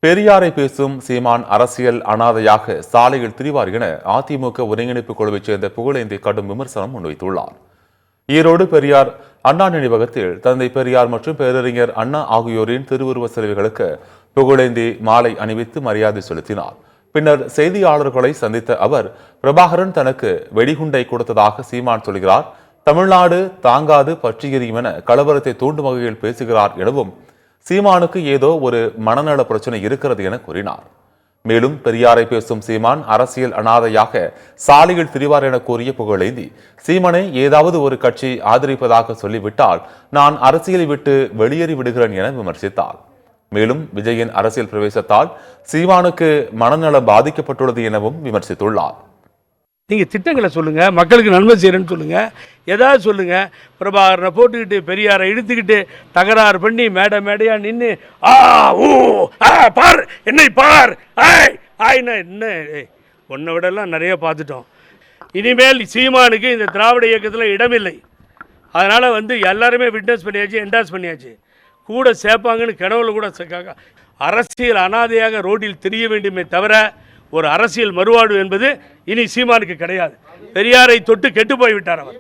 பெரியாரை பேசும் சீமான் அரசியல் அனாதையாக சாலையில் திரிவார் என அதிமுக ஒருங்கிணைப்பு குழுவைச் சேர்ந்த புகழேந்தி கடும் விமர்சனம் முன்வைத்துள்ளார். ஈரோடு பெரியார் அண்ணா நினைவகத்தில் தந்தை பெரியார் மற்றும் பேரறிஞர் அண்ணா ஆகியோரின் திருவுருவ சிலைகளுக்கு புகழேந்தி மாலை அணிவித்து மரியாதை செலுத்தினார். பின்னர் செய்தியாளர்களை சந்தித்த அவர், பிரபாகரன் தனக்கு வெடிகுண்டை கொடுத்ததாக சீமான் சொல்கிறார், தமிழ்நாடு தாங்காது பற்றி எரியும் என கலவரத்தை தூண்டும் வகையில் பேசுகிறார் எனவும் சீமானுக்கு ஏதோ ஒரு மனநல பிரச்சனை இருக்கிறது என கூறினார். மேலும் பெரியாரை பேசும் சீமான் அரசியல் அனாதையாக சாலையில் திரிவார் என கூறிய புகழேந்தி, சீமானை ஏதாவது ஒரு கட்சி ஆதரிப்பதாக சொல்லிவிட்டால் நான் அரசியலை விட்டு வெளியேறி விடுகிறேன் என விமர்சித்தார். மேலும் விஜயின் அரசியல் பிரவேசத்தால் சீமானுக்கு மனநலம் பாதிக்கப்பட்டுள்ளது எனவும் விமர்சித்துள்ளார். நீங்கள் திட்டங்களை சொல்லுங்கள், மக்களுக்கு நன்மை செய்கிறேன்னு சொல்லுங்கள், ஏதாவது சொல்லுங்கள். பிரபாகரனை போட்டுக்கிட்டு பெரியாரை இழுத்துக்கிட்டு தகராறு பண்ணி மேடையாக நின்று பார் என்னை பார் ஆய்னா என்ன, ஒன்றை விடலாம் நிறைய பார்த்துட்டோம். இனிமேல் சீமானுக்கு இந்த திராவிட இயக்கத்தில் இடமில்லை. அதனால் எல்லாருமே விட்னஸ் பண்ணியாச்சு, என்டாஸ் பண்ணியாச்சு, கூட சேர்ப்பாங்கன்னு கனவுல கூட சேர்க்காங்க. அரசியல் அனாதையாக ரோட்டில் தெரிய வேண்டுமே தவிர ஒரு அரசியல் மறுவாழ்வு என்பது இனி சீமானுக்கு கிடையாது. பெரியாரை தொட்டு கெட்டு போய்விட்டார் அவர்.